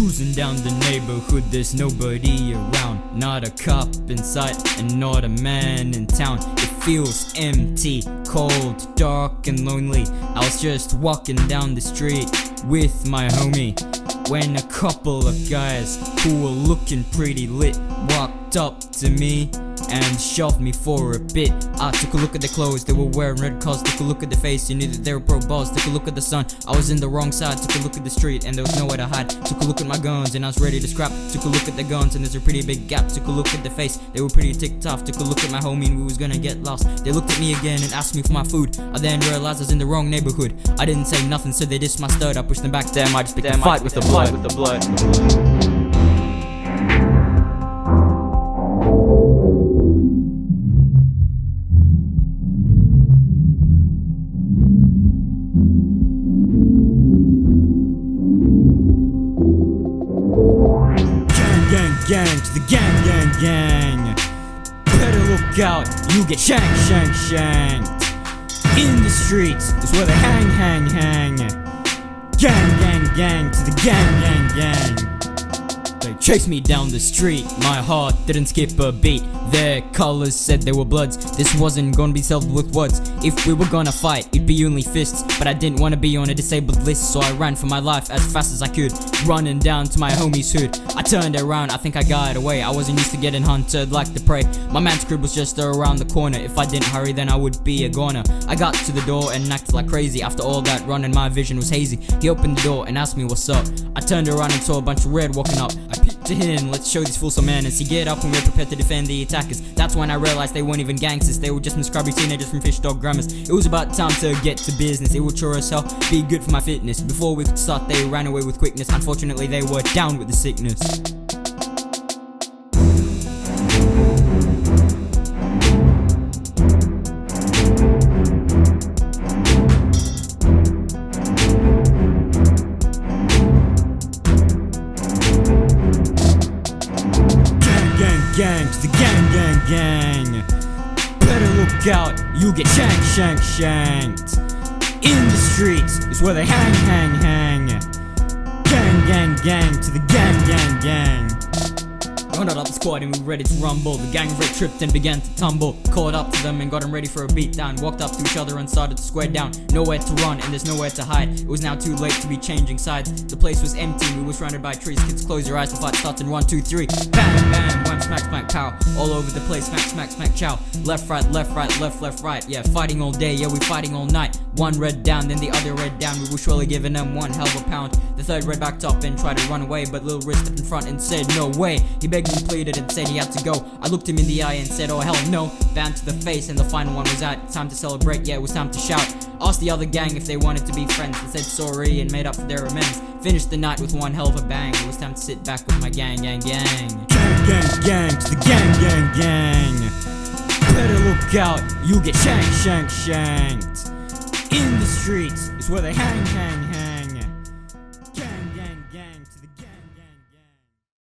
Cruising down the neighborhood, there's nobody around. Not a cop in sight and not a man in town. It feels empty, cold, dark and lonely. I was just walking down the street with my homie when a couple of guys who were looking pretty lit walked up to me and shoved me for a bit. I took a look at their clothes, they were wearing red cars. Took a look at their face, you knew that they were pro balls. Took a look at the sun, I was in the wrong side. Took a look at the street and there was nowhere to hide. Took a look at my guns and I was ready to scrap. Took a look at the guns and there's a pretty big gap. Took a look at the face, they were pretty ticked off. Took a look at my homie and we was gonna get lost. They looked at me again and asked me for my food. I then realized I was in the wrong neighborhood. I didn't say nothing, so they dissed my stud. I pushed them back, damn, I just picked a fight with the blood. Gang to the gang. Better look out, you get shanked. In the streets is where they hang. Gang to the gang. They chased me down the street, my heart didn't skip a beat. Their colors said they were bloods, this wasn't gonna be settled with words. If we were gonna fight, it'd be only fists. But I didn't wanna be on a disabled list, so I ran for my life as fast as I could, running down to my homie's hood. I turned around, I think I got away. I wasn't used to getting hunted like the prey. My man's crib was just around the corner. If I didn't hurry, then I would be a goner. I got to the door and acted like crazy. After all that running, my vision was hazy. He opened the door and asked me what's up. I turned around and saw a bunch of red walking up. I peeked to him, let's show these fools some manners. He get up and we're prepared to defend the attackers. That's when I realized they weren't even gangsters. They were just some scrubby teenagers from fish dog grammars. It was about time to get to business. It would sure as hell be good for my fitness. Before we could start, they ran away with quickness. Unfortunately, they were down with the sickness. Gang to the gang. Better look out, you get shanked. In the streets is where they hang. Gang to the gang. Rounded up the squad and we were ready to rumble. The gang red tripped and began to tumble. Caught up to them and got them ready for a beatdown. Walked up to each other and started to square down. Nowhere to run and there's nowhere to hide. It was now too late to be changing sides. The place was empty, we were surrounded by trees. Kids, close your eyes, the fight starts in 1, 2, 3. Bam, wham, smack, pow. All over the place, smack, chow. Left, right, left, right. Yeah, fighting all day, yeah, we fighting all night. One red down, then the other red down. We were surely giving them one hell of a pound. The third red backed up and tried to run away, but Lil Riz stepped in front and said no way. He begged and pleaded and said he had to go. I looked him in the eye and said oh hell no. Bam to the face and the final one was out. Time to celebrate, yeah, it was time to shout. Asked the other gang if they wanted to be friends. They said sorry and made up for their amends. Finished the night with one hell of a bang. It was time to sit back with my gang. Gang to the gang. Better look out, you get shanked. In the streets is where they hang.